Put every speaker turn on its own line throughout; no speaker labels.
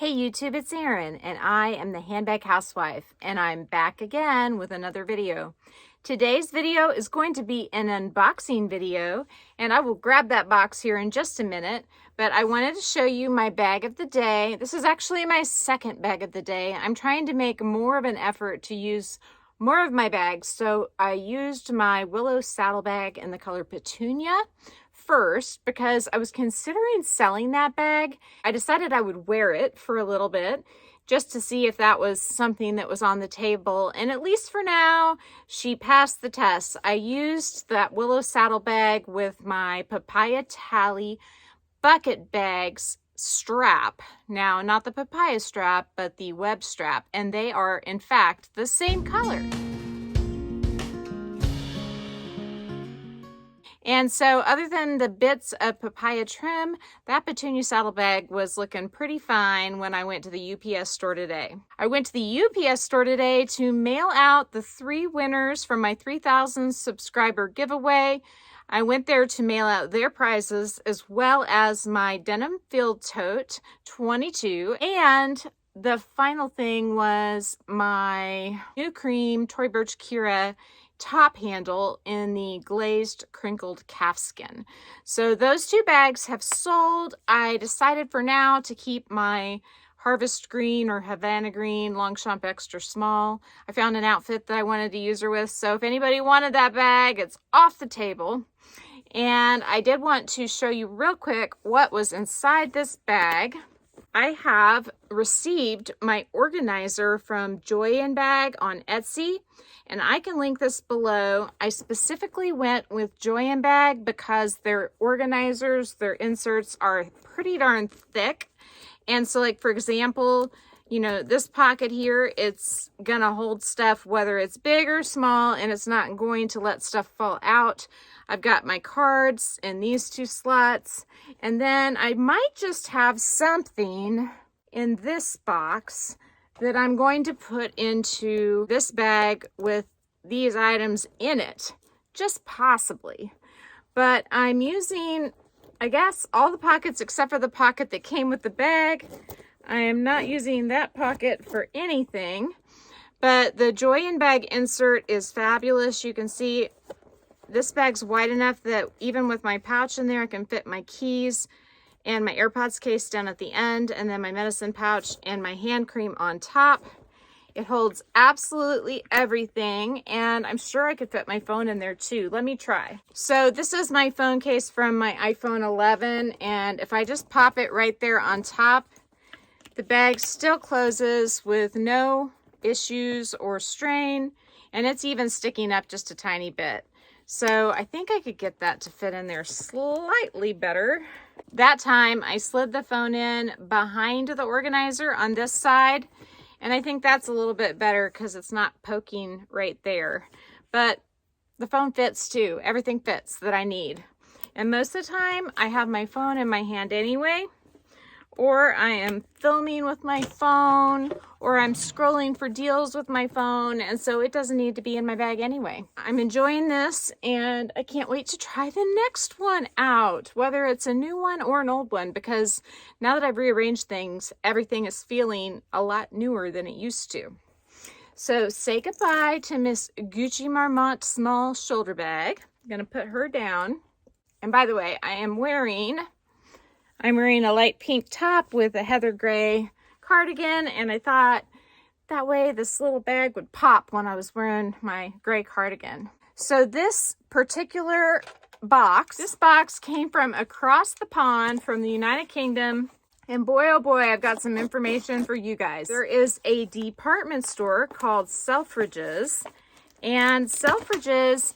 Hey YouTube, it's Erin, and I am the Handbag Housewife, and I'm back again with another video. Today's video is going to be an unboxing video, and I will grab that box here in just a minute, but I wanted to show you my bag of the day. This is actually my second bag of the day. I'm trying to make more of an effort to use more of my bags, so I used my willow saddlebag in the color Petunia first because I was considering selling that bag. I decided I would wear it for a little bit just to see if that was something that was on the table, and at least for now she passed the test. I used that willow saddlebag with my papaya tally bucket bags strap. Now, not the papaya strap, but the web strap, and they are in fact the same color. And so other than the bits of papaya trim, that Petunia saddlebag was looking pretty fine when I went to the UPS store today. I went to the UPS store today to mail out the 3 winners from my 3,000 subscriber giveaway. I went there to mail out their prizes as well as my denim field tote 22, and the final thing was my new cream Tory Burch Kira top handle in the glazed crinkled calfskin. So those 2 bags have sold. I decided for now to keep my Harvest Green or Havana Green Longchamp extra small. I found an outfit that I wanted to use her with, so if anybody wanted that bag, it's off the table. And I did want to show you real quick what was inside this bag. I have received my organizer from Joyinbag on Etsy, and I can link this below. I specifically went with Joyinbag because their organizers, their inserts are pretty darn thick. And so, like, for example, you know, this pocket here, it's gonna hold stuff whether it's big or small, and it's not going to let stuff fall out. I've got my cards in these 2 slots, and then I might just have something in this box that I'm going to put into this bag with these items in it, just possibly. But I'm using, I guess, all the pockets except for the pocket that came with the bag. I am not using that pocket for anything, but the Joyinbag insert is fabulous. You can see this bag's wide enough that even with my pouch in there, I can fit my keys and my AirPods case down at the end, and then my medicine pouch and my hand cream on top. It holds absolutely everything, and I'm sure I could fit my phone in there too. Let me try. So this is my phone case from my iPhone 11, and if I just pop it right there on top, the bag still closes with no issues or strain, and it's even sticking up just a tiny bit. So I think I could get that to fit in there slightly better. That time I slid the phone in behind the organizer on this side, and I think that's a little bit better because it's not poking right there. But the phone fits too. Everything fits that I need. And most of the time I have my phone in my hand anyway, or I am filming with my phone, or I'm scrolling for deals with my phone, and so it doesn't need to be in my bag anyway. I'm enjoying this, and I can't wait to try the next one out, whether it's a new one or an old one, because now that I've rearranged things, everything is feeling a lot newer than it used to. So say goodbye to Miss Gucci Marmont small shoulder bag. I'm gonna put her down. And by the way, I'm wearing a light pink top with a heather gray cardigan, and I thought that way this little bag would pop when I was wearing my gray cardigan. So this particular box, came from across the pond from the United Kingdom, and boy oh boy, I've got some information for you guys. There is a department store called Selfridges, and Selfridges,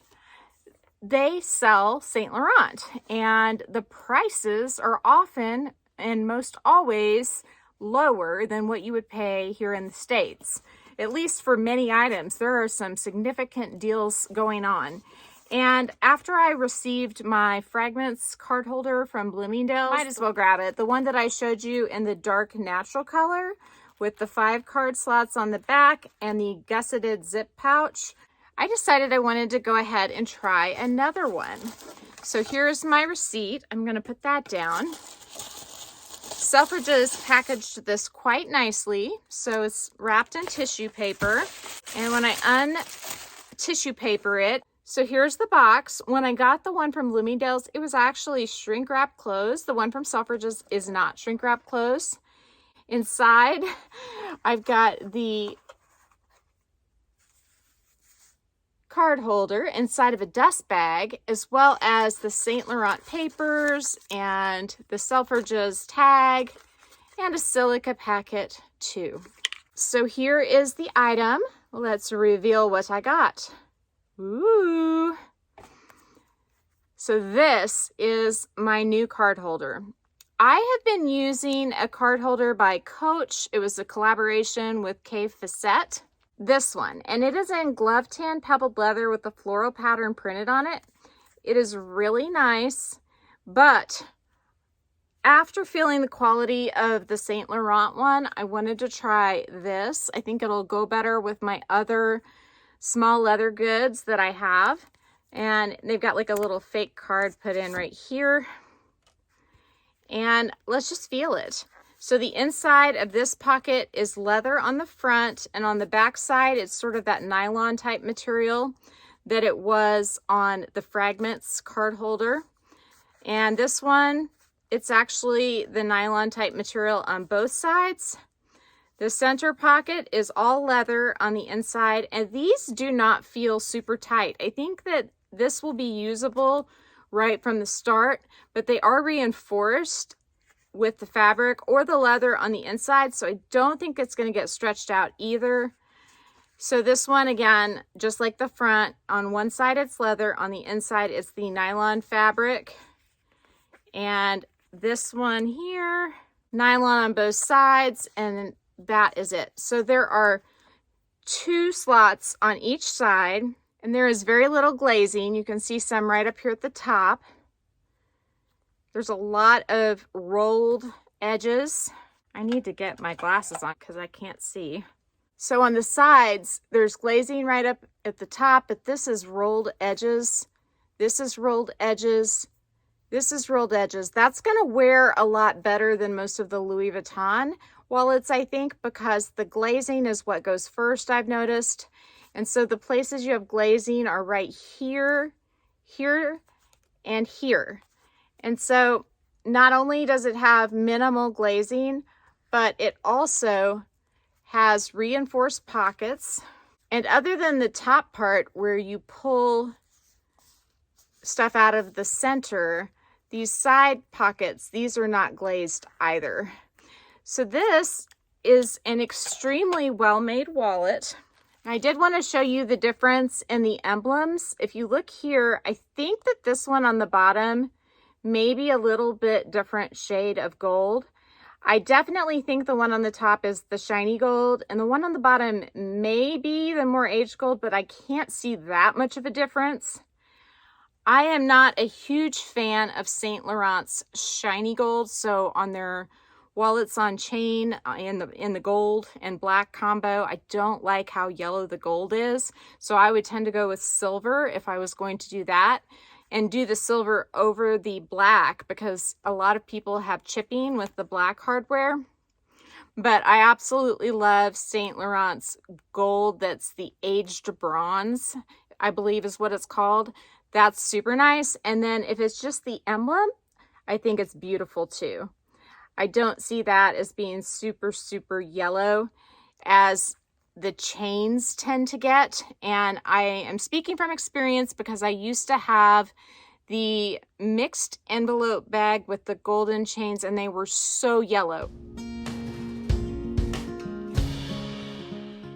they sell St. Laurent, and the prices are often and most always lower than what you would pay here in the States. At least for many items, there are some significant deals going on. And after I received my Fragments card holder from Bloomingdale's, might as well grab it. The one that I showed you in the dark natural color with the 5 card slots on the back and the gusseted zip pouch. I decided I wanted to go ahead and try another one. So here's my receipt. I'm going to put that down. Selfridges packaged this quite nicely. So it's wrapped in tissue paper. And when I tissue paper it, so here's the box. When I got the one from Bloomingdale's, it was actually shrink wrap closed. The one from Selfridges is not shrink wrap closed. Inside, I've got the card holder inside of a dust bag, as well as the St. Laurent papers and the Selfridges tag and a silica packet too. So here is the item. Let's reveal what I got. Ooh. So this is my new card holder. I have been using a card holder by Coach. It was a collaboration with Cave Facette. This one, and it is in glove tan pebbled leather with the floral pattern printed on it. It is really nice, but after feeling the quality of the St. Laurent one, I wanted to try this. I think it'll go better with my other small leather goods that I have. And they've got like a little fake card put in right here. And let's just feel it. So the inside of this pocket is leather on the front, and on the back side, it's sort of that nylon type material that it was on the Fragments card holder. And this one, it's actually the nylon type material on both sides. The center pocket is all leather on the inside, and these do not feel super tight. I think that this will be usable right from the start, but they are reinforced with the fabric or the leather on the inside, so I don't think it's going to get stretched out either. So this one, again, just like the front, on one side it's leather, on the inside it's the nylon fabric. And this one here, nylon on both sides, and that is it. So there are 2 slots on each side, and there is very little glazing. You can see some right up here at the top. There's a lot of rolled edges. I need to get my glasses on because I can't see. So on the sides, there's glazing right up at the top, but this is rolled edges. This is rolled edges. This is rolled edges. That's going to wear a lot better than most of the Louis Vuitton wallets, I think, because the glazing is what goes first, I've noticed. And so the places you have glazing are right here, here, and here. And so not only does it have minimal glazing, but it also has reinforced pockets. And other than the top part where you pull stuff out of the center, these side pockets, these are not glazed either. So this is an extremely well-made wallet. I did want to show you the difference in the emblems. If you look here, I think that this one on the bottom maybe a little bit different shade of gold. I definitely think the one on the top is the shiny gold, and the one on the bottom may be the more aged gold, but I can't see that much of a difference. I am not a huge fan of St. Laurent's shiny gold, so on their wallets on chain in the gold and black combo, I don't like how yellow the gold is, so I would tend to go with silver if I was going to do that, and do the silver over the black, because a lot of people have chipping with the black hardware. But I absolutely love St. Laurent's gold. That's the aged bronze, I believe is what it's called. That's super nice. And then if it's just the emblem, I think it's beautiful too. I don't see that as being super, super yellow as the chains tend to get. And I am speaking from experience because I used to have the mixed envelope bag with the golden chains, and they were so yellow.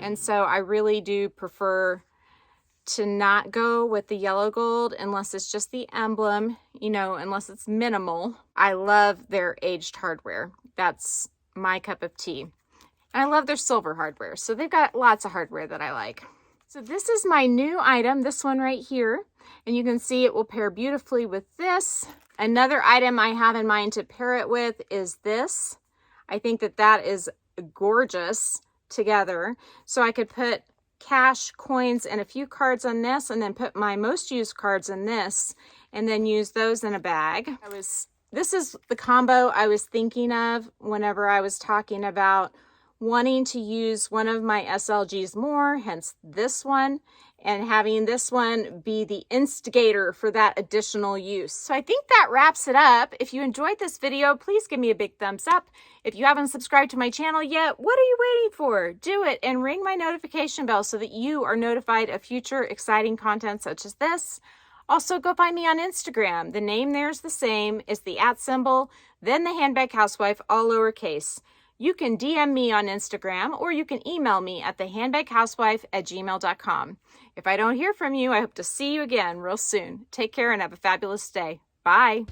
And so I really do prefer to not go with the yellow gold unless it's just the emblem, you know, unless it's minimal. I love their aged hardware. That's my cup of tea. And I love their silver hardware. So they've got lots of hardware that I like. So this is my new item, this one right here. And you can see it will pair beautifully with this. Another item I have in mind to pair it with is this. I think that that is gorgeous together. So I could put cash, coins, and a few cards on this, and then put my most used cards in this, and then use those in a bag. I was This is the combo I was thinking of whenever I was talking about wanting to use one of my SLGs more, hence this one, and having this one be the instigator for that additional use. So I think that wraps it up. If you enjoyed this video, please give me a big thumbs up. If you haven't subscribed to my channel yet, what are you waiting for? Do it and ring my notification bell so that you are notified of future exciting content such as this. Also, go find me on Instagram. The name there is the same. It's the @ symbol, then the Handbag Housewife, all lowercase. You can DM me on Instagram or you can email me at thehandbaghousewife@gmail.com. If I don't hear from you, I hope to see you again real soon. Take care and have a fabulous day. Bye.